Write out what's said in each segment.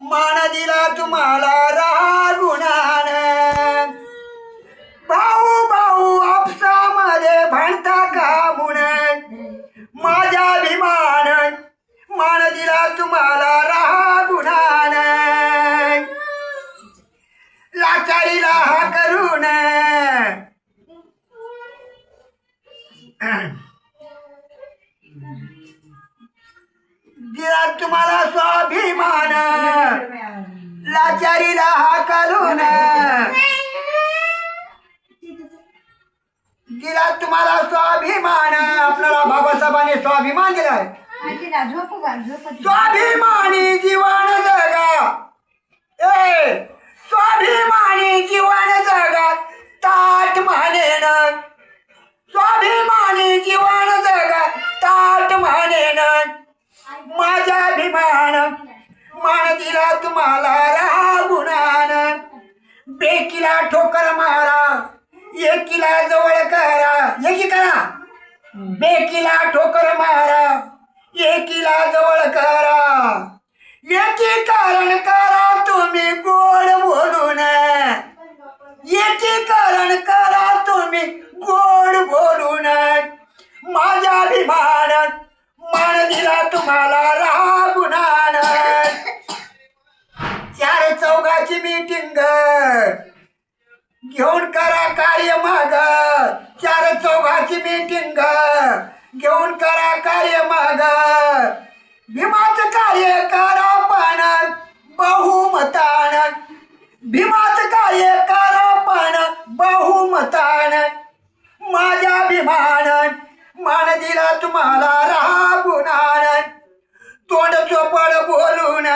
मान दिला तुम्हाला रागुणान भाऊ भाऊ आपसामध्ये भांडता का म्हणून माझा अभिमान मान दिला तुम्हाला रागुणान लाचारीला हा करून दिला तुम्हाला स्वाभिमान लाचारीला हा करून दिला तुम्हाला स्वाभिमान आपल्याला बाबासाहेबांनी स्वाभिमान दिलाय स्वाभिमानी जीवन जगा स्वाभिमानी जीवन जगा ताट म्हणेन स्वाभिमानी जीवन जगा ताट म्हणेन माझा अभिमान मान दिला तुम्हाला रागुणान बेकीला ठोकर मारा एकीला जवळ करा एकी करा बेकीला ठोकर मारा एकीला जवळ करा एकीकरण करा तुम्ही गोड बोलून एकीकरण करा तुम्ही गोड बोलून माझा अभिमान मान दिला तुम्हाला रागुणान चार चौघाची मीटिंग घेऊन करा कार्य माग चार चौघाची मीटिंग घेऊन करा कार्य माग भीमाचं कार्य करा पण बहुमतान भीमाचं कार्य करा पण बहुमतान माझा अभिमान मान दिला तुम्हाला रागुणान तोंड चोपड बोलून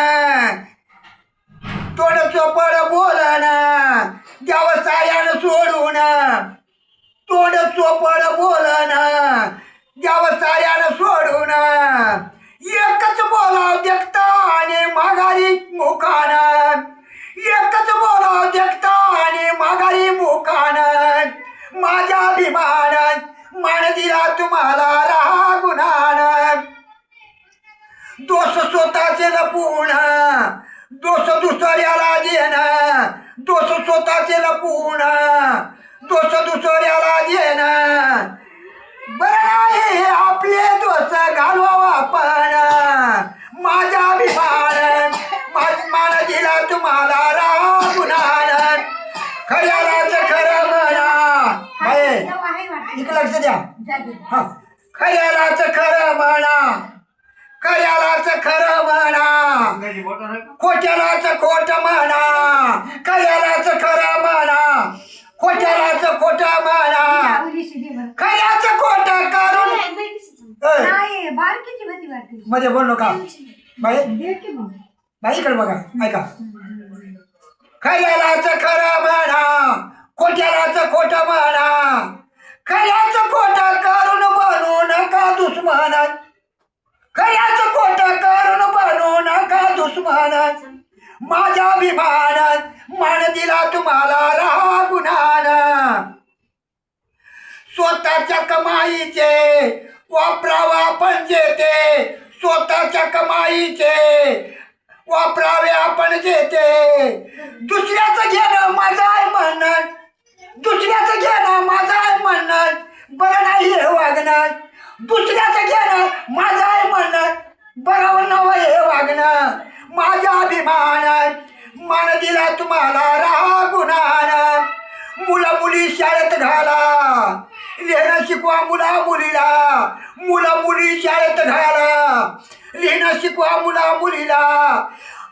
तोंड चोपड बोलन व्यवसायानं सोडून तोंड चोपड बोलन व्यवसायानं सोडून एकच बोलाव देखता आणि माघारी मुखान एकच बोलाव देखता आणि माघारी मुखान माझा अभिमान मान दिला तुम्हाला रागुणान दोष स्वतःचे लपून दोष दुसऱ्याला देणं दोष स्वतःचे लपून दोष दुसऱ्याला देणं बरं नाही आपले दोष घालवावा आपण माझा अभिमान मान दिला तुम्हाला रागुणान खऱ्यालाच खरं म्हणा इकडे लक्ष द्या हा खऱ्यालाच खरं म्हणा खऱ्यालाच खरं म्हणा खोट्यालाच खोट म्हणा खऱ्यालाच खरं म्हणा खोट्यालाच खोट म्हणा खऱ्याच खोट करून मध्ये बोललो का बाई बाई इकडे बघा ऐका खऱ्यालाच खरं म्हणा खोट्यालाच खोट म्हणा खऱ्याच खोट करून बनू नका दुश्मन खऱ्याच खोट करून बनू नका दुश्मन माझा अभिमान मान दिला तुम्हाला रागुणान स्वतःच्या कमाईचे वापरावा आपण जेते स्वतःच्या कमाईचे वापरावे आपण जेते दुसऱ्याचं घेणं माझं आहे म्हणणं दुसऱ्याचं घेणं माझं आहे म्हणणं बरं नाही हे वागणं दुसऱ्याचं घेणं माझं आहे म्हणणं बरोबर नवं हे वागणं माझा अभिमान मान दिला तुम्हाला रागुणान मुलं मुली शाळेत घाला लिहिणं शिकवा मुला मुलीला मुलं मुली शाळेत घाला लिहिणं शिकवा मुला मुलीला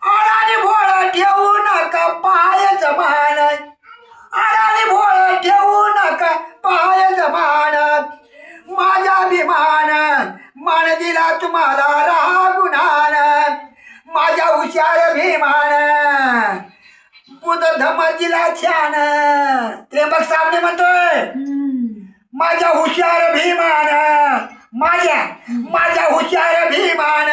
अडाणी भोळ ठेवू नका पाय जमान अडाणी भोळ ठेवू नका पाय जमान माझा अभिमान मान दिला तुम्हाला रागुणान माझ्या हुशार भीमान बुध धम दिला छान त्र्यंबक सामने म्हणतोय माझ्या हुशार भीमान माझ्या हुशार भीमान